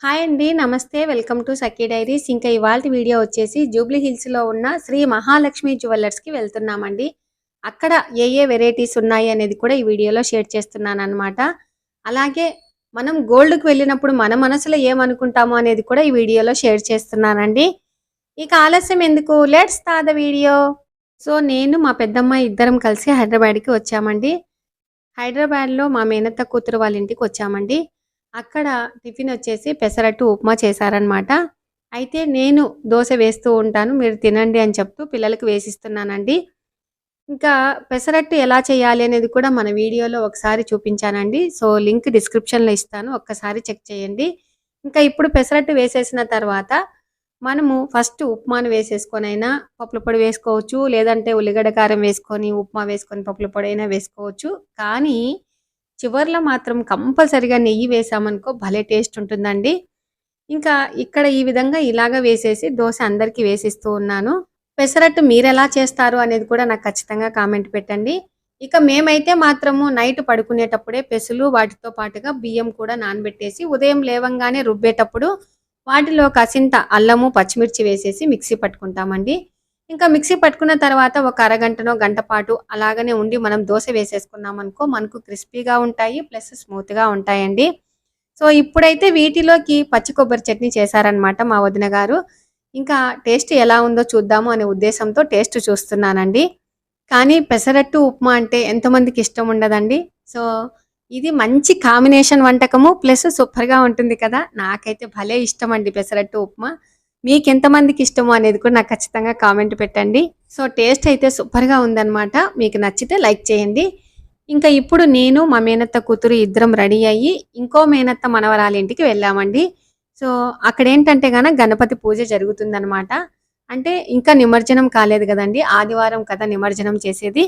Hi అండి. నమస్తే. Welcome to Sakhi diaries. ఇంకా ఇవాల్టి వీడియో వచ్చేసి జూబ్లీ హిల్స్‌లో ఉన్న శ్రీ మహాలక్ష్మి జ్యువెల్లర్స్‌కి వెళ్తున్నామండి. అక్కడ ఏ వెరైటీస్ ఉన్నాయి అనేది కూడా ఈ వీడియోలో షేర్ చేస్తున్నానన్నమాట. అలాగే మనం గోల్డ్‌కి వెళ్ళినప్పుడు మన మనసులో ఏమనుకుంటామో అనేది కూడా ఈ వీడియోలో షేర్ చేస్తున్నానండి. ఇక ఆలస్యం ఎందుకు, let's start the video. So నేను మా పెద్దమ్మాయి ఇద్దరం కలిసి హైదరాబాద్‌కి వచ్చామండి. హైదరాబాద్‌లో మా మేనత్త కూతురు వాళ్ళ ఇంటికి వచ్చామండి. అక్కడ టిఫిన్ వచ్చేసి పెసరట్టు ఉప్మా చేశారనమాట. అయితే నేను దోస వేస్తూ ఉంటాను, మీరు తినండి అని చెప్తూ పిల్లలకి వేసిస్తున్నానండి. ఇంకా పెసరట్టు ఎలా చేయాలి అనేది కూడా మన వీడియోలో ఒకసారి చూపించానండి. సో లింక్ డిస్క్రిప్షన్‌లో ఇస్తాను, ఒక్కసారి చెక్ చేయండి. ఇంకా ఇప్పుడు పెసరట్టు వేసేసిన తర్వాత మనము ఫస్ట్ ఉప్మాను వేసేసుకొనైనా పప్పుల పొడి వేసుకోవచ్చు, లేదంటే ఉల్లిగడ్డ కారం వేసుకొని ఉప్మా వేసుకొని పప్పుల పొడి అయినా వేసుకోవచ్చు. కానీ చివర్లో మాత్రం కంపల్సరీగా నెయ్యి వేసామనుకో భలే టేస్ట్ ఉంటుందండి. ఇంకా ఇక్కడ ఈ విధంగా ఇలాగ వేసేసి దోస అందరికీ వేసిస్తూ ఉన్నాను. పెసరట్టు మీరెలా చేస్తారు అనేది కూడా నాకు ఖచ్చితంగా కామెంట్ పెట్టండి. ఇక మేమైతే మాత్రము నైట్ పడుకునేటప్పుడే పెసలు వాటితో పాటుగా బియ్యం కూడా నానబెట్టేసి ఉదయం లేవంగానే రుబ్బేటప్పుడు వాటిలో కాసింత అల్లము, పచ్చిమిర్చి వేసేసి మిక్సీ పట్టుకుంటామండి. ఇంకా మిక్సీ పట్టుకున్న తర్వాత ఒక అరగంటనో, గంట పాటు అలాగనే ఉండి మనం దోస వేసేసుకున్నామనుకో మనకు క్రిస్పీగా ఉంటాయి, ప్లస్ స్మూత్‌గా ఉంటాయండి. సో ఇప్పుడైతే వీటిలోకి పచ్చి కొబ్బరి చట్నీ చేశారనమాట మా వదిన గారు. ఇంకా టేస్ట్ ఎలా ఉందో చూద్దాము అనే ఉద్దేశంతో టేస్ట్ చూస్తున్నానండి. కానీ పెసరట్టు, ఉప్మా అంటే ఎంతమందికి ఇష్టం ఉండదండి. సో ఇది మంచి కాంబినేషన్ వంటకము, ప్లస్ సూపర్‌గా ఉంటుంది కదా! నాకైతే భలే ఇష్టమండి పెసరట్టు, ఉప్మా. మీకెంతమందికి ఇష్టమో అనేది కూడా నాకు ఖచ్చితంగా కామెంట్ పెట్టండి. సో టేస్ట్ అయితే సూపర్‌గా ఉందన్నమాట. మీకు నచ్చితే లైక్ చేయండి. ఇంకా ఇప్పుడు నేను మా మేనత్త కూతురు ఇద్దరం రెడీ అయ్యి ఇంకో మేనత్త మనవరాలి ఇంటికి వెళ్ళామండి. సో అక్కడేంటంటే గణపతి పూజ జరుగుతుందన్నమాట. అంటే ఇంకా నిమజ్జనం కాలేదు కదండీ. ఆదివారం కదా నిమజ్జనం చేసేది.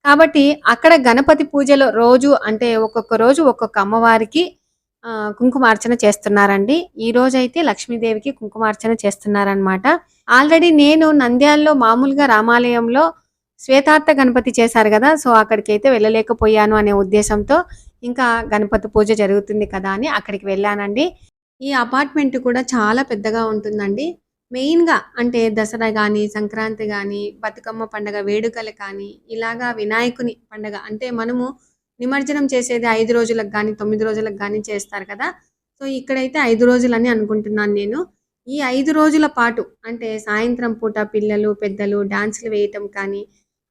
కాబట్టి అక్కడ గణపతి పూజలో రోజు అంటే ఒక్కొక్క రోజు ఒక్కొక్క అమ్మవారికి కుంకుమార్చన చేస్తున్నారండి. ఈ రోజైతే లక్ష్మీదేవికి కుంకుమార్చన చేస్తున్నారనమాట. ఆల్రెడీ నేను నంద్యాలలో మామూలుగా రామాలయంలో శ్వేతార్త గణపతి చేశారు కదా! సో అక్కడికైతే వెళ్ళలేకపోయాను అనే ఉద్దేశంతో ఇంకా గణపతి పూజ జరుగుతుంది కదా అని అక్కడికి వెళ్ళానండి. ఈ అపార్ట్మెంట్ కూడా చాలా పెద్దగా ఉంటుందండి. మెయిన్‌గా అంటే దసరా గానీ, సంక్రాంతి గానీ, బతుకమ్మ పండగ వేడుకలు కానీ, ఇలాగా వినాయకుని పండగ అంటే మనము నిమజ్జనం చేసేది 5 రోజులకు గానీ, 9 రోజులకు గానీ చేస్తారు కదా! సో ఇక్కడైతే 5 రోజులని అనుకుంటున్నాను నేను. ఈ 5 రోజుల పాటు అంటే సాయంత్రం పూట పిల్లలు, పెద్దలు డాన్సులు వేయటం కానీ,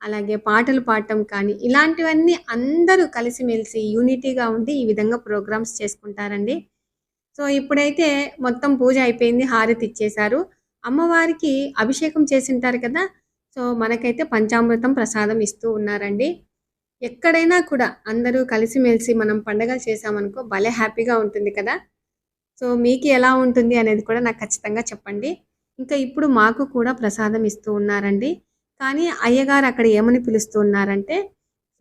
అలాగే పాటలు పాడటం కానీ, ఇలాంటివన్నీ అందరూ కలిసిమెలిసి యూనిటీగా ఉండి ఈ విధంగా ప్రోగ్రామ్స్ చేసుకుంటారండి. సో ఇప్పుడైతే మొత్తం పూజ అయిపోయింది, హారతి ఇచ్చేశారు. అమ్మవారికి అభిషేకం చేసింటారు కదా! సో మనకైతే పంచామృతం ప్రసాదం ఇస్తూ ఉన్నారండి. ఎక్కడైనా కూడా అందరూ కలిసిమెలిసి మనం పండగలు చేశామనుకో భలే హ్యాపీగా ఉంటుంది కదా! సో మీకు ఎలా ఉంటుంది అనేది కూడా నాకు ఖచ్చితంగా చెప్పండి. ఇంకా ఇప్పుడు మాకు కూడా ప్రసాదం ఇస్తూ ఉన్నారండి. కానీ అయ్యగారు అక్కడ ఏమని పిలుస్తూ ఉన్నారంటే,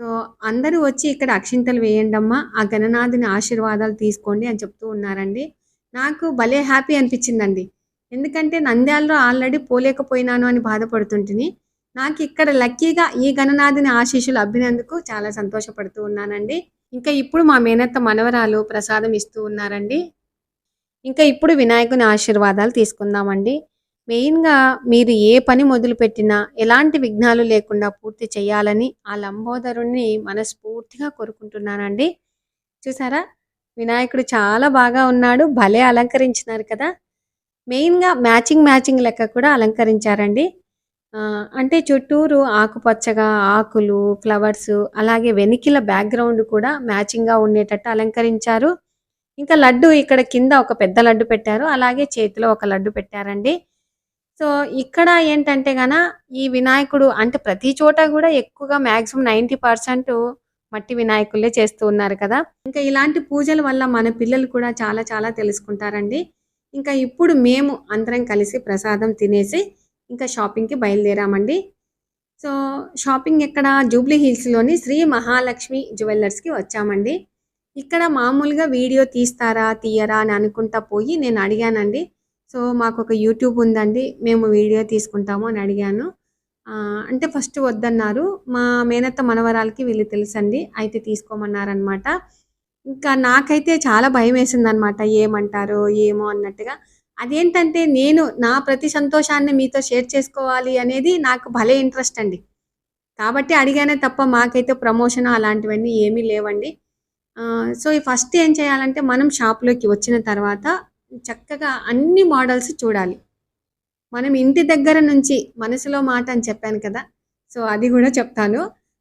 సో అందరూ వచ్చి ఇక్కడ అక్షింతలు వేయండమ్మా, ఆ గణనాథుని ఆశీర్వాదాలు తీసుకోండి అని చెప్తూ ఉన్నారండి. నాకు భలే హ్యాపీ అనిపించిందండి. ఎందుకంటే నంద్యాలలో ఆల్రెడీ పోలేకపోయినాను అని బాధపడుతుంటిని. నాకిక్కడ లక్కీగా ఈ గణనాథుని ఆశీస్సులు అబ్బినందుకు చాలా సంతోషపడుతూ ఉన్నానండి. ఇంకా ఇప్పుడు మా మేనత్త మనవరాలు ప్రసాదం ఇస్తూ ఉన్నారండి. ఇంకా ఇప్పుడు వినాయకుని ఆశీర్వాదాలు తీసుకుందామండి. మెయిన్‌గా మీరు ఏ పని మొదలుపెట్టినా ఎలాంటి విఘ్నాలు లేకుండా పూర్తి చేయాలని ఆ లంబోదరుడిని మనస్ఫూర్తిగా కోరుకుంటున్నానండి. చూసారా? వినాయకుడు చాలా బాగా ఉన్నాడు. భలే అలంకరించినారు కదా! మెయిన్‌గా మ్యాచింగ్ లెక్క కూడా అలంకరించారండి. అంటే చుట్టూరు ఆకుపచ్చగా ఆకులు, ఫ్లవర్స్ అలాగే వెనికిల బ్యాక్‌గ్రౌండ్ కూడా మ్యాచింగ్‌గా ఉండేటట్టు అలంకరించారు. ఇంకా లడ్డు ఇక్కడ కింద ఒక పెద్ద లడ్డు పెట్టారు. అలాగే చేతిలో ఒక లడ్డు పెట్టారండి. సో ఇక్కడ ఏంటంటే ఈ వినాయకుడు అంటే ప్రతి చోట కూడా ఎక్కువగా మాక్సిమం 90% మట్టి వినాయకులే చేస్తూ ఉన్నారు కదా! ఇంకా ఇలాంటి పూజల వల్ల మన పిల్లలు కూడా చాలా చాలా తెలుసుకుంటారండి. ఇంకా ఇప్పుడు మేము అందరం కలిసి ప్రసాదం తినేసి ఇంకా షాపింగ్‌కి బయలుదేరామండి. సో షాపింగ్ ఎక్కడ, జూబ్లీ హిల్స్‌లోని శ్రీ మహాలక్ష్మి జ్యువెల్లర్స్‌కి వచ్చామండి. ఇక్కడ మామూలుగా వీడియో తీస్తారా, తీయరా అని అనుకుంటా పోయి నేను అడిగానండి. సో మాకొక యూట్యూబ్ ఉందండి, మేము వీడియో తీసుకుంటాము అని అడిగాను. అంటే ఫస్ట్ వద్దన్నారు. మా మేనత్త మనవరాలకి వీళ్ళు తెలుసండి. అయితే తీసుకోమన్నారనమాట. ఇంకా నాకైతే చాలా భయమేసిందనమాట. ఏమంటారో ఏమో అన్నట్టుగా. అదేంటంటే నేను నా ప్రతి సంతోషాన్ని మీతో షేర్ చేసుకోవాలి అనేది నాకు భలే ఇంట్రెస్ట్ అండి. కాబట్టి అడిగానే తప్ప మాకైతే ప్రమోషన్ అలాంటివన్నీ ఏమీ లేవండి. సో, ఈ ఫస్ట్ ఏం చేయాలంటే మనం షాప్‌లోకి వచ్చిన తర్వాత చక్కగా అన్ని మోడల్స్ చూడాలి. మనం ఇంటి దగ్గర నుంచి మనసులో మాట అని చెప్పాను కదా! సో, అది గూడా చెప్తాను.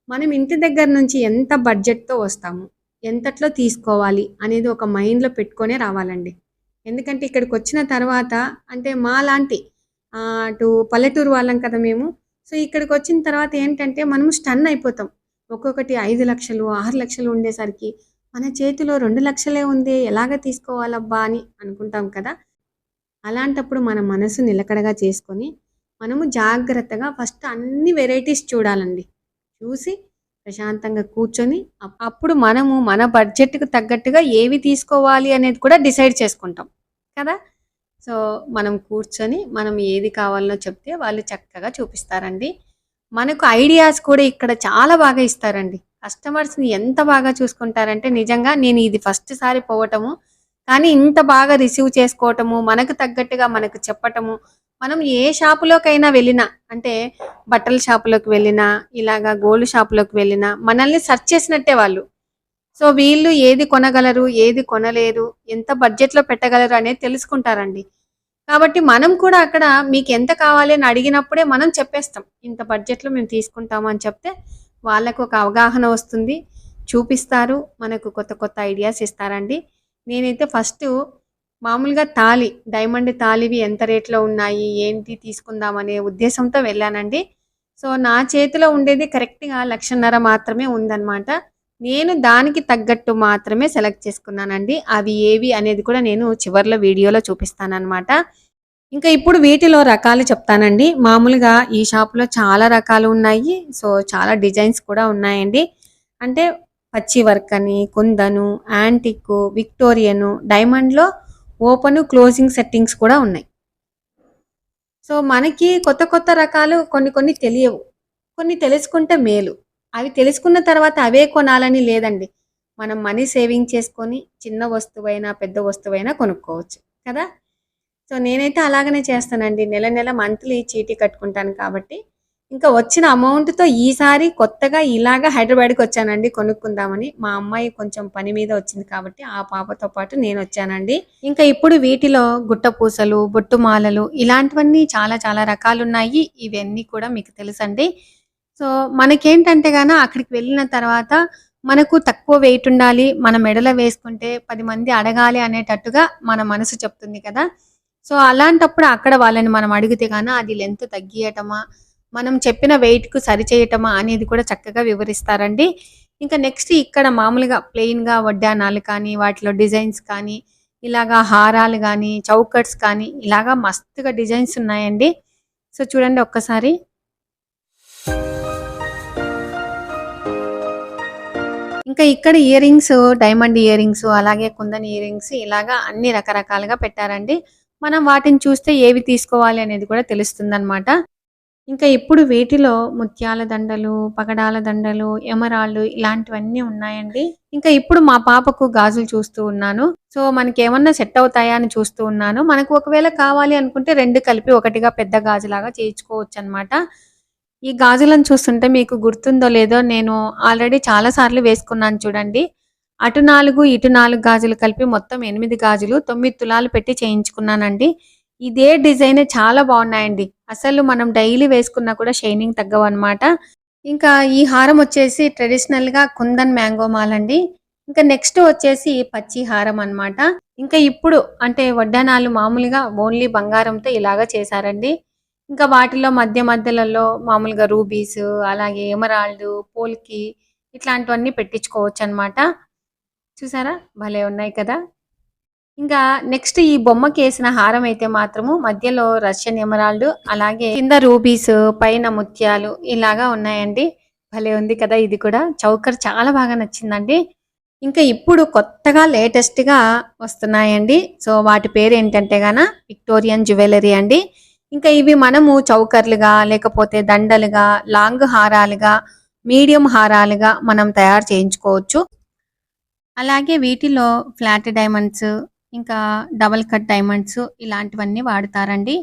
మనం ఇంటి దగ్గర నుంచి ఎంత బడ్జెట్‌తో వస్తాము, ఎంతట్లో తీసుకోవాలి అనేది ఒక మైండ్‌లో పెట్టుకొనే రావాలండి. ఎందుకంటే ఇక్కడికొచ్చిన తర్వాత అంటే మాలాంటి అటు పల్లెటూరు వాళ్ళం కదా మేము. సో, ఇక్కడికొచ్చిన తర్వాత ఏంటంటే మనం స్టన్ అయిపోతాం. ఒక్కొక్కటి 5,00,000, 6,00,000 ఉండేసరికి మన చేతిలో 2,00,000 ఉందే ఎలాగ తీసుకోవాలబ్బా అని అనుకుంటాం కదా! అలాంటప్పుడు మన మనసు నిలకడగా చేసుకొని, మనము జాగ్రత్తగా ఫస్ట్ అన్ని వెరైటీస్ చూడాలండి. చూసి ప్రశాంతంగా కూర్చొని అప్పుడు మనము మన బడ్జెట్‌కి తగ్గట్టుగా ఏవి తీసుకోవాలి అనేది కూడా డిసైడ్ చేసుకుంటాం. కదా! సో, మనం కూర్చొని మనం ఏది కావాలనో చెప్తే వాళ్ళు చక్కగా చూపిస్తారండి. మనకు ఐడియాస్ కూడా ఇక్కడ చాలా బాగా ఇస్తారండి. కస్టమర్స్‌ని ఎంత బాగా చూసుకుంటారంటే నిజంగా నేను ఇది ఫస్ట్ సారి పోవటము. కానీ ఇంత బాగా రిసీవ్ చేసుకోవటము, మనకు తగ్గట్టుగా మనకు చెప్పటము, మనం ఏ షాపులోకైనా వెళ్ళినా అంటే బట్టల షాపులోకి వెళ్ళినా, ఇలాగా గోల్డ్ షాపులోకి వెళ్ళినా మనల్ని సెర్చ్ చేసినట్టే వాళ్ళు. సో, వీళ్ళు ఏది కొనగలరు, ఏది కొనలేరు, ఎంత బడ్జెట్‌లో పెట్టగలరు అనేది తెలుసుకుంటారండి. కాబట్టి మనం కూడా అక్కడ మీకెంత కావాలి అని అడిగినప్పుడే మనం చెప్పేస్తాం. ఇంత బడ్జెట్‌లో మేము తీసుకుంటాము అని చెప్తే వాళ్ళకు ఒక అవగాహన వస్తుంది. చూపిస్తారు. మనకు కొత్త కొత్త ఐడియాస్ ఇస్తారండి. నేనైతే ఫస్టు మామూలుగా డైమండ్ తాళివి ఎంత రేట్‌లో ఉన్నాయి, ఏంటి తీసుకుందామనే ఉద్దేశంతో వెళ్ళానండి. సో, నా చేతిలో ఉండేది కరెక్ట్‌గా 1,50,000 మాత్రమే ఉందన్నమాట. నేను దానికి తగ్గట్టు మాత్రమే సెలెక్ట్ చేసుకున్నానండి. అవి ఏవి అనేది కూడా నేను చివర్లో వీడియోలో చూపిస్తానన్నమాట. ఇంకా ఇప్పుడు వీటిలో రకాలు చెప్తానండి. మామూలుగా ఈ షాప్‌లో చాలా రకాలు ఉన్నాయి. సో, చాలా డిజైన్స్ కూడా ఉన్నాయండి. అంటే పచ్చి వర్క్ అని, కుందను, యాంటిక్, విక్టోరియను, డైమండ్‌లో ఓపెను, క్లోజింగ్ సెట్టింగ్స్ కూడా ఉన్నాయి. సో, మనకి కొత్త కొత్త రకాలు కొన్ని కొన్ని తెలియవు. కొన్ని తెలుసుకుంటే మేలు. అవి తెలుసుకున్న తర్వాత అవే కొనాలని లేదండి. మనం మనీ సేవింగ్ చేసుకొని చిన్న వస్తువైనా, పెద్ద వస్తువైనా కొనుక్కోవచ్చు కదా! సో, నేనైతే అలాగనే చేస్తానండి. నెల నెల మంత్లీ చీటీ కట్టుకుంటాను కాబట్టి, ఇంకా వచ్చిన అమౌంట్‌తో ఈసారి కొత్తగా ఇలాగా హైదరాబాద్‌కొచ్చానండి కొనుక్కుందామని. మా అమ్మాయి కొంచెం పని మీద వచ్చింది కాబట్టి, ఆ పాపతో పాటు నేనొచ్చానండి. ఇంకా ఇప్పుడు వీటిలో గుట్టపూసలు, బొట్టుమాలలు ఇలాంటివన్నీ చాలా చాలా రకాలున్నాయి. ఇవన్నీ కూడా మీకు తెలుసండి. సో, మనకేంటంటే అక్కడికి వెళ్ళిన తర్వాత మనకు తక్కువ వెయిట్ ఉండాలి. మన మెడలో వేసుకుంటే 10 మంది అడగాలి అనేటట్టుగా మన మనసు చెప్తుంది కదా! సో, అలాంటప్పుడు అక్కడ వాళ్ళని మనం అడిగితే అది లెంత్ తగ్గియటమా, మనం చెప్పిన వెయిట్‌కు సరిచేయటమా అనేది కూడా చక్కగా వివరిస్తారండి. ఇంకా నెక్స్ట్ ఇక్కడ మామూలుగా ప్లెయిన్‌గా వడ్డానాలు కానీ, వాటిలో డిజైన్స్ కానీ, ఇలాగా హారాలు గానీ, చౌకట్స్ కానీ, ఇలాగా మస్తుగా డిజైన్స్ ఉన్నాయండి. సో, చూడండి ఒక్కసారి. ఇంకా ఇక్కడ ear rings, diamond ear rings, అలాగే కుందన్ ఇయర్ రింగ్స్ ఇలాగా అన్ని రకరకాలుగా పెట్టారండి. మనం వాటిని చూస్తే ఏవి తీసుకోవాలి అనేది కూడా తెలుస్తుందన్నమాట. ఇంకా ఇప్పుడు వీటిలో ముత్యాల దండలు, పగడాల దండలు, ఎమరాల్డ్ ఇలాంటివన్నీ ఉన్నాయండి. ఇంకా ఇప్పుడు మా పాపకు గాజులు చూస్తూ ఉన్నాను. సో, మనకేమన్నా సెట్ అవుతాయా అని చూస్తూ ఉన్నాను. మనకు ఒకవేళ కావాలి అనుకుంటే 2 కలిపి ఒకటిగా పెద్ద గాజులాగా చేయించుకోవచ్చనమాట. ఈ గాజులను చూస్తుంటే మీకు గుర్తుందో లేదో నేను ఆల్రెడీ చాలా సార్లు వేసుకున్నాను చూడండి. అటు 4, ఇటు 4 గాజులు కలిపి మొత్తం 8 గాజులు 9 తులాలు పెట్టి చేయించుకున్నానండి. ఇదే డిజైనే చాలా బాగున్నాయండి. అసలు మనం డైలీ వేసుకున్నా కూడా షైనింగ్ తగ్గవన్నమాట. ఇంకా ఈ హారం వచ్చేసి ట్రెడిషనల్‌గా కుందన్ మ్యాంగో మాల అండి. ఇంకా నెక్స్ట్ వచ్చేసి పచ్చి హారం అన్నమాట. ఇంకా ఇప్పుడు అంటే వడ్డానాలు మామూలుగా ఓన్లీ బంగారంతో ఇలాగా చేశారండి. ఇంకా వాటిలో మధ్యలలో మామూలుగా రూబీస్, అలాగే ఎమరాల్డ్, పోల్కి ఇట్లాంటివన్నీ పెట్టించుకోవచ్చనమాట. చూసారా? భలే ఉన్నాయి కదా! ఇంకా నెక్స్ట్ ఈ బొమ్మకేసిన హారం అయితే మాత్రము మధ్యలో రష్యన్ ఎమరాల్డ్, అలాగే కింద రూబీస్, పైన ముత్యాలు ఇలాగా ఉన్నాయండి. భలే ఉంది కదా! ఇది కూడా చౌకర్ చాలా బాగా నచ్చిందండి. ఇంకా ఇప్పుడు కొత్తగా లేటెస్ట్‌గా వస్తున్నాయండి. సో, వాటి పేరు ఏంటంటే విక్టోరియన్ జ్యువెలరీ అండి. ఇంకా ఇవి మనము చౌకర్లుగా, లేకపోతే దండలుగా, లాంగ్ హారాలుగా, మీడియం హారాలుగా మనం తయారు చేయించుకోవచ్చు. అలాగే వీటిలో ఫ్లాట్ డైమండ్స్, ఇంకా డబుల్ కట్ డైమండ్స్ ఇలాంటివన్నీ వాడతారండి.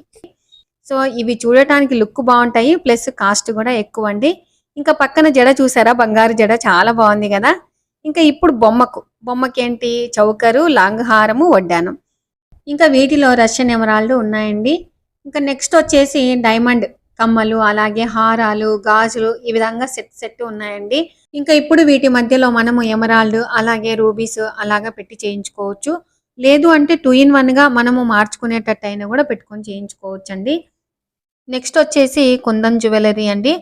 సో ఇవి చూడటానికి లుక్ బాగుంటాయి, ప్లస్ కాస్ట్ కూడా ఎక్కువ అండి. ఇంకా పక్కన జడ చూసారా, బంగారు జడ చాలా బాగుంది కదా. ఇంకా ఇప్పుడు బొమ్మకి ఏంటి, చౌకరు, లాంగ్ హారము, వడ్డానం. ఇంకా వీటిలో రష్యన్ ఎమరాల్డ్ ఉన్నాయండి. ఇంకా నెక్స్ట్ వచ్చేసి డైమండ్ కమ్మలు, అలాగే హారాలు, గాజులు ఈ విధంగా సెట్ ఉన్నాయండి. ఇంకా ఇప్పుడు వీటి మధ్యలో మనము ఎమరాల్డ్ అలాగే రూబీస్ అలాగా పెట్టి చేయించుకోవచ్చు. లేదు అంటే 2 in 1 గా మనము మార్చుకునేటట్టు అయినా కూడా పెట్టుకొని చేయించుకోవచ్చు అండి. నెక్స్ట్ వచ్చేసి కుందన్ జ్యువెలరీ అండి.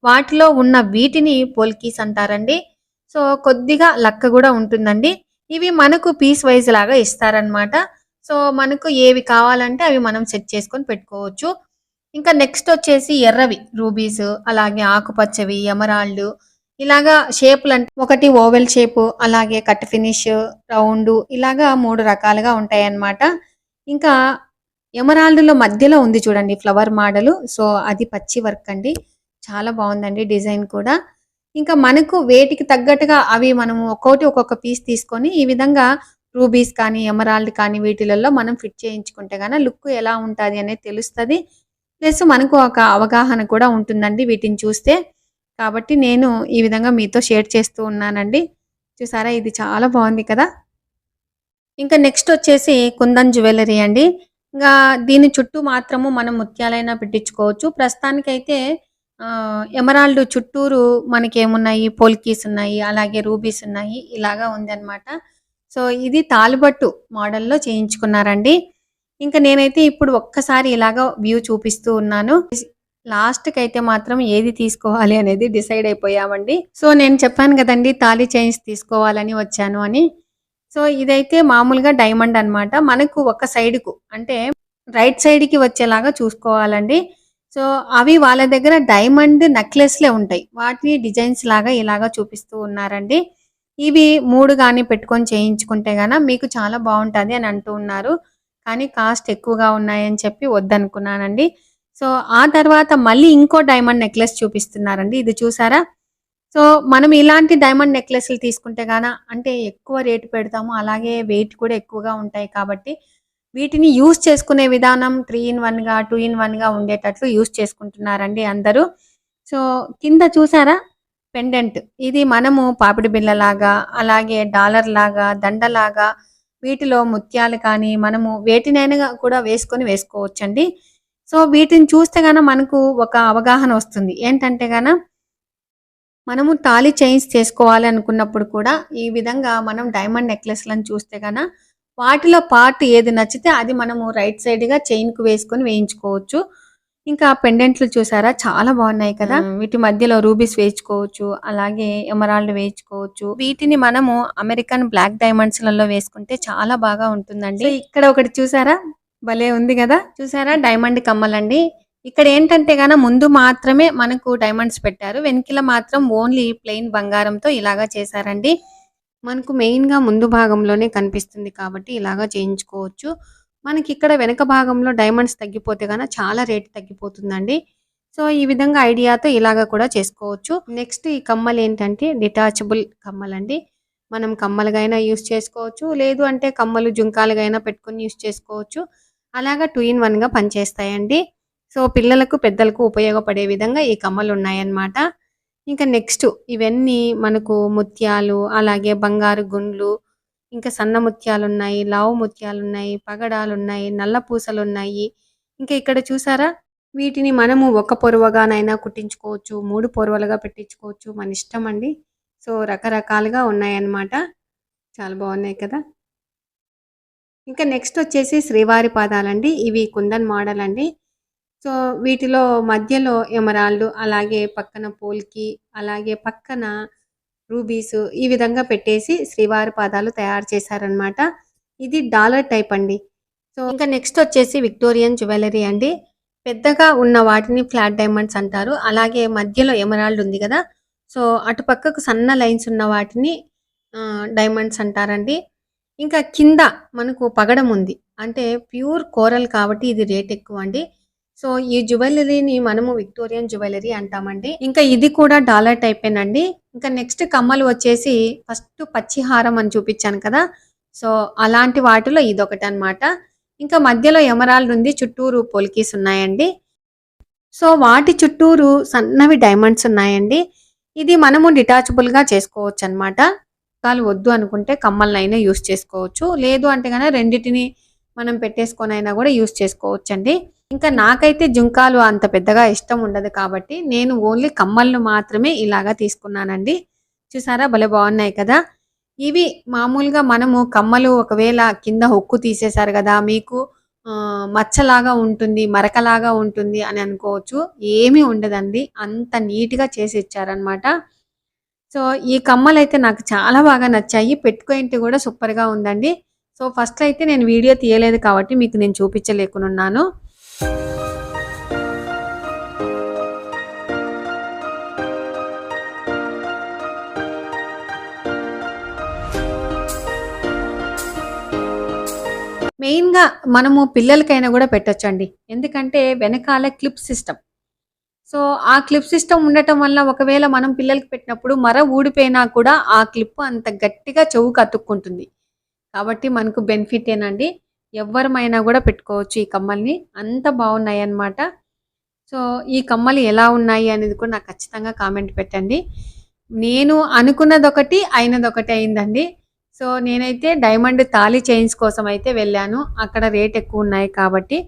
వాటిలో ఉన్న వీటిని పోల్కీస్ అంటారండి. సో కొద్దిగా లక్క కూడా ఉంటుందండి. ఇవి మనకు పీస్ వైజ్ లాగా ఇస్తారనమాట. సో మనకు ఏవి కావాలంటే అవి మనం సెట్ చేసుకొని పెట్టుకోవచ్చు. ఇంకా నెక్స్ట్ వచ్చేసి ఎర్రవి రూబీస్, అలాగే ఆకుపచ్చవి ఎమరాల్డ్, ఇలాగా షేపులు అంటే ఒకటి ఓవెల్ షేపు, అలాగే కట్ ఫినిష్, రౌండ్, ఇలాగా 3 రకాలుగా ఉంటాయి అన్నమాట. ఇంకా ఎమరాల్డ్‌లో మధ్యలో ఉంది చూడండి ఫ్లవర్ మోడల్. సో అది పచ్చి వర్క్ అండి. చాలా బాగుందండి డిజైన్ కూడా. ఇంకా మనకు వేటికి తగ్గట్టుగా అవి మనము ఒక్కొక్క పీస్ తీసుకొని ఈ విధంగా రూబీస్ కానీ, ఎమరాల్డ్ కానీ వీటిలలో మనం ఫిట్ చేయించుకుంటే గాన లుక్ ఎలా ఉంటది అనేది తెలుస్తది. ప్లస్ మనకు ఒక అవగాహన కూడా ఉంటుందండి వీటిని చూస్తే. కాబట్టి నేను ఈ విధంగా మీతో షేర్ చేస్తూ ఉన్నానండి. చూసారా ఇది చాలా బాగుంది కదా. ఇంకా నెక్స్ట్ వచ్చేసి కుందన్ జ్యువెలరీ అండి. ఇంకా దీని చుట్టూ మాత్రము మనం ముత్యాలైనా పెట్టించుకోవచ్చు. ప్రస్తుతానికైతే ఎమరాల్డ్ చుట్టూరు మనకేమున్నాయి, పోల్కీస్ ఉన్నాయి, అలాగే రూబీస్ ఉన్నాయి, ఇలాగా ఉందన్నమాట. సో ఇది తాలిబట్టు మోడల్లో చేయించుకున్నారండి. ఇంకా నేనైతే ఇప్పుడు ఒక్కసారి ఇలాగా వ్యూ చూపిస్తూ ఉన్నాను. లాస్ట్కి అయితే మాత్రం ఏది తీసుకోవాలి అనేది డిసైడ్ అయిపోయామండి. సో నేను చెప్పాను కదండి తాళి చైన్స్ తీసుకోవాలని వచ్చాను అని. సో ఇదైతే మామూలుగా డైమండ్ అన్నమాట. మనకు ఒక సైడ్కు అంటే రైట్ సైడ్కి వచ్చేలాగా చూసుకోవాలండి. సో అవి వాళ్ళ దగ్గర డైమండ్ నెక్లెస్లే ఉంటాయి. వాటిని డిజైన్స్ లాగా ఇలాగా చూపిస్తూ ఉన్నారండి. ఇవి 3 కానీ పెట్టుకొని చేయించుకుంటే గాన మీకు చాలా బాగుంటుంది అని అంటూ ఉన్నారు. కానీ కాస్ట్ ఎక్కువగా ఉన్నాయని చెప్పి వద్దనుకున్నానండి. సో ఆ తర్వాత మళ్ళీ ఇంకో డైమండ్ నెక్లెస్ చూపిస్తున్నారండి. ఇది చూసారా. సో మనం ఇలాంటి డైమండ్ నెక్లెస్లు తీసుకుంటే గాన అంటే ఎక్కువ రేటు పెడతాము, అలాగే వెయిట్ కూడా ఎక్కువగా ఉంటాయి. కాబట్టి వీటిని యూజ్ చేసుకునే విధానం 3 in 1 గా 2 in 1 గా ఉండేటట్లు యూజ్ చేసుకుంటున్నారండి అందరూ. సో కింద చూసారా పెండెంట్, ఇది మనము పాపిడి బిళ్ళలాగా, అలాగే డాలర్ లాగా, దండలాగా, వీటిలో ముత్యాలు కానీ మనము వేటినైనా కూడా వేసుకోవచ్చండి. సో వీటిని చూస్తే గాన మనకు ఒక అవగాహన వస్తుంది. ఏంటంటే గాన మనము తాళి చైన్స్ చేసుకోవాలి అనుకున్నప్పుడు కూడా ఈ విధంగా మనం డైమండ్ నెక్లెస్లను చూస్తే గాన వాటిలో పార్ట్ ఏది నచ్చితే అది మనము రైట్ సైడ్‌గా చైన్‌కు వేసుకొని వేయించుకోవచ్చు. ఇంకా పెండెంట్లు చూసారా చాలా బాగున్నాయి కదా. వీటి మధ్యలో రూబీస్ వేయించుకోవచ్చు, అలాగే ఎమరాల్డ్ వేయించుకోవచ్చు. వీటిని మనము అమెరికన్ బ్లాక్ డైమండ్స్‌లలో వేసుకుంటే చాలా బాగా ఉంటుందండి. ఇక్కడ ఒకటి చూసారా భలే ఉంది కదా. చూసారా డైమండ్ కమ్మలండి. ఇక్కడ ఏంటంటే గాన ముందు మాత్రమే మనకు డైమండ్స్ పెట్టారు. వెనకిల మాత్రం ఓన్లీ ప్లెయిన్ బంగారంతో ఇలాగా చేశారండి. మనకు మెయిన్‌గా ముందు భాగంలోనే కనిపిస్తుంది కాబట్టి ఇలాగా చేయించుకోవచ్చు. మనకి ఇక్కడ వెనక భాగంలో డైమండ్స్ తగ్గిపోతే గాన చాలా రేట్ తగ్గిపోతుందండి. సో ఈ విధంగా ఐడియాతో ఇలాగ కూడా చేసుకోవచ్చు. నెక్స్ట్ ఈ కమ్మలు ఏంటంటే డిటాచబుల్ కమ్మలండి. మనం కమ్మలుగా అయినా యూజ్ చేసుకోవచ్చు, లేదు అంటే కమ్మలు జుంకాలుగా అయినా పెట్టుకొని యూజ్ చేసుకోవచ్చు. అలాగా 2 in 1 గా పనిచేస్తాయండి. సో పిల్లలకు పెద్దలకు ఉపయోగపడే విధంగా ఈ కమ్మలు ఉన్నాయన్నమాట. ఇంకా నెక్స్ట్ ఇవన్నీ మనకు ముత్యాలు, అలాగే బంగారు గుండ్లు, ఇంకా సన్న ముత్యాలున్నాయి, లావు ముత్యాలున్నాయి, పగడాలున్నాయి, నల్ల పూసలున్నాయి. ఇంకా ఇక్కడ చూసారా వీటిని మనము ఒక పొరవగానైనా కుట్టించుకోవచ్చు, 3 పొరవలుగా పెట్టించుకోవచ్చు, మన ఇష్టం అండి. సో రకరకాలుగా ఉన్నాయన్నమాట. చాలా బాగున్నాయి కదా. ఇంకా నెక్స్ట్ వచ్చేసి శ్రీవారి పాదాలండి. ఇవి కుందన్ మోడల్ అండి. సో వీటిలో మధ్యలో ఎమరాల్డ్, అలాగే పక్కన పోల్కి, అలాగే పక్కన రూబీస్ ఈ విధంగా పెట్టేసి శ్రీవారి పాదాలు తయారు చేశారనమాట. ఇది డాలర్ టైప్ అండి. సో ఇంకా నెక్స్ట్ వచ్చేసి విక్టోరియన్ జ్యువెలరీ అండి. పెద్దగా ఉన్న వాటిని ఫ్లాట్ డైమండ్స్ అంటారు. అలాగే మధ్యలో ఎమరాల్డ్ ఉంది కదా. సో అటు పక్కకు సన్న లైన్స్ ఉన్న వాటిని డైమండ్స్ అంటారండి. ఇంకా కింద మనకు పగడం ఉంది, అంటే ప్యూర్ కోరల్ కాబట్టి ఇది రేట్ ఎక్కువ అండి. సో ఈ జ్యువెలరీని మనము విక్టోరియన్ జ్యువెలరీ అంటామండి. ఇంకా ఇది కూడా డాలర్ టైపేనండి. ఇంకా నెక్స్ట్ కమ్మలు వచ్చేసి ఫస్ట్ పచ్చిహారం అని చూపించాను కదా. సో అలాంటి వాటిలో ఇదొకటనమాట. ఇంకా మధ్యలో ఎమరాల్డ్ ఉంది. చుట్టూరు పొలికీస్ ఉన్నాయండి. సో వాటి చుట్టూరు సన్నవి డైమండ్స్ ఉన్నాయండి. ఇది మనము డిటాచబుల్‌గా చేసుకోవచ్చనమాట. కాలు వద్దు అనుకుంటే కమ్మలనైనా యూజ్ చేసుకోవచ్చు. లేదు అంటే గనక రెండిటిని మనం పెట్టేసుకొనైనా కూడా యూజ్ చేసుకోవచ్చండి. ఇంకా నాకైతే జుంకాలు అంత పెద్దగా ఇష్టం ఉండదు కాబట్టి నేను ఓన్లీ కమ్మలను మాత్రమే ఇలాగా తీసుకున్నానండి. చూసారా భలే బాగున్నాయి కదా. ఇవి మామూలుగా మనము కమ్మలు ఒకవేళ కింద హొక్కు తీసేశారు కదా మీకు మచ్చలాగా ఉంటుంది, మరకలాగా ఉంటుంది అని అనుకోవచ్చు. ఏమీ ఉండదండి. అంత నీట్‌గా చేసి ఇచ్చారనమాట. సో ఈ కమ్మలైతే నాకు చాలా బాగా నచ్చాయి. పెట్టుకుంటే కూడా సూపర్‌గా ఉందండి. సో ఫస్ట్‌లో అయితే నేను వీడియో తీయలేదు కాబట్టి మీకు నేను చూపించలేకున్నాను. మెయిన్‌గా మనము పిల్లలకైనా కూడా పెట్టొచ్చండి. ఎందుకంటే వెనకాల క్లిప్ సిస్టమ్. సో ఆ క్లిప్ సిస్టమ్ ఉండటం వల్ల ఒకవేళ మనం పిల్లలకి పెట్టినప్పుడు మర ఊడిపోయినా కూడా ఆ క్లిప్ అంత గట్టిగా చెవుకు అతుక్కుంటుంది. కాబట్టి మనకు బెనిఫిటేనండి. ఎవ్వరమైనా కూడా పెట్టుకోవచ్చు ఈ కమ్మల్ని. అంత బాగున్నాయన్నమాట. సో ఈ కమ్మలు ఎలా ఉన్నాయి అనేది కూడా నాకు ఖచ్చితంగా కామెంట్ పెట్టండి. నేను అనుకున్నదొకటి, అయినదొకటి అయిందండి. సో నేనైతే డైమండ్ తాళి చైన్స్ కోసం అయితే వెళ్ళాను. అక్కడ రేట్ ఎక్కువ ఉన్నాయి కాబట్టి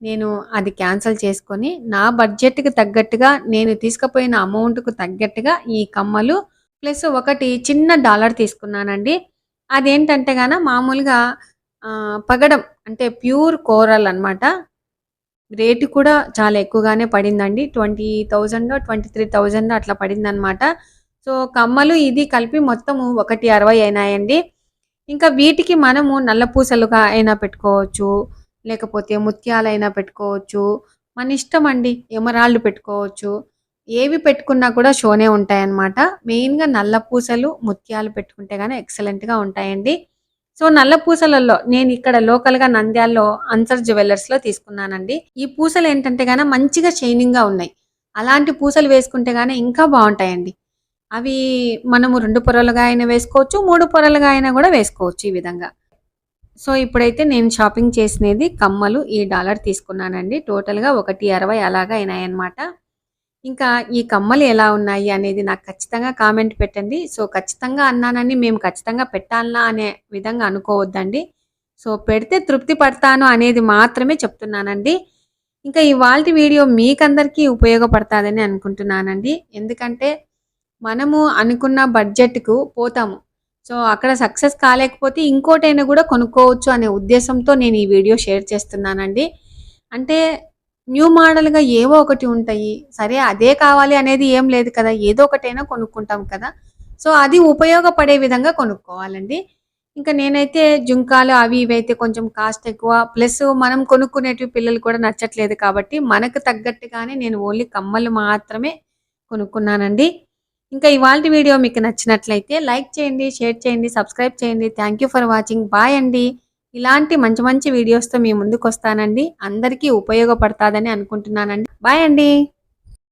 నేను అది క్యాన్సిల్ చేసుకొని నా బడ్జెట్‌కి తగ్గట్టుగా నేను తీసుకుపోయిన అమౌంట్‌కు తగ్గట్టుగా ఈ కమ్మలు ప్లస్ ఒకటి చిన్న డాలర్ తీసుకున్నానండి. అదేంటంటే గాన మామూలుగా పగడం అంటే ప్యూర్ కోరల్ అన్నమాట. రేట్ కూడా చాలా ఎక్కువగానే పడిందండి. 20,000 23,000 అట్లా పడిందనమాట. సో కమ్మలు ఇది కలిపి మొత్తము 160 అయినాయండి. ఇంకా వీటికి మనము నల్ల పూసలుగా అయినా పెట్టుకోవచ్చు. లేకపోతే ముత్యాలైనా పెట్టుకోవచ్చు. మన ఇష్టం అండి. ఎమరాల్డ్ పెట్టుకోవచ్చు. ఏవి పెట్టుకున్నా కూడా షోనే ఉంటాయన్నమాట. మెయిన్‌గా నల్ల పూసలు, ముత్యాలు పెట్టుకుంటే గాని ఎక్సలెంట్‌గా ఉంటాయండి. సో నల్ల పూసలలో నేను ఇక్కడ లోకల్‌గా నంద్యాలలో అన్సర్ జ్యువెలర్స్‌లో తీసుకున్నానండి. ఈ పూసలు ఏంటంటే గాన మంచిగా షైనింగ్‌గా ఉన్నాయి. అలాంటి పూసలు వేసుకుంటే గాని ఇంకా బాగుంటాయండి. అవి మనము 2 పొరలుగా అయినా వేసుకోవచ్చు. 3 పొరలుగా అయినా కూడా వేసుకోవచ్చు ఈ విధంగా. సో ఇప్పుడైతే నేను షాపింగ్ చేసినది కమ్మలు ఈ డాలర్ తీసుకున్నానండి. టోటల్‌గా 160 అలాగా అయినాయన్నమాట. ఇంకా ఈ కమ్మలు ఎలా ఉన్నాయి అనేది నాకు ఖచ్చితంగా కామెంట్ పెట్టండి. సో ఖచ్చితంగా అన్నానని మేము ఖచ్చితంగా పెట్టాలా అనే విధంగా అనుకోవద్దండి. సో పెడితే తృప్తి పడతాను అనేది మాత్రమే చెప్తున్నానండి. ఇంకా ఇవాల్టి వీడియో మీకందరికీ ఉపయోగపడతాదని అనుకుంటున్నానండి. ఎందుకంటే మనము అనుకున్న బడ్జెట్‌కు పోతాము. సో అక్కడ సక్సెస్ కాలేకపోతే ఇంకోటైనా కూడా కొనుక్కోవచ్చు అనే ఉద్దేశంతో నేను ఈ వీడియో షేర్ చేస్తున్నానండి. అంటే న్యూ మోడల్‌గా ఏవో ఒకటి ఉంటాయి. సరే అదే కావాలి అనేది ఏం లేదు కదా. ఏదో ఒకటైనా కొనుక్కుంటాం కదా. సో అది ఉపయోగపడే విధంగా కొనుక్కోవాలండి. ఇంకా నేనైతే జుంకాలు అవి ఇవి అయితే కొంచెం కాస్ట్ ఎక్కువ. ప్లస్ మనం కొనుక్కునేటివి పిల్లలు కూడా నచ్చట్లేదు కాబట్టి మనకు తగ్గట్టుగానే నేను ఓన్లీ కమ్మలు మాత్రమే కొనుక్కున్నానండి. ఇంకా ఇవాల్టి వీడియో మీకు నచ్చినట్లయితే లైక్ చేయండి, షేర్ చేయండి, సబ్స్క్రైబ్ చేయండి. Thank you for watching. Bye అండి. ఇలాంటి మంచి మంచి వీడియోస్‌తో మీ ముందుకొస్తానండి. అందరికీ ఉపయోగపడతాదని అనుకుంటున్నానండి. బాయ్ అండి.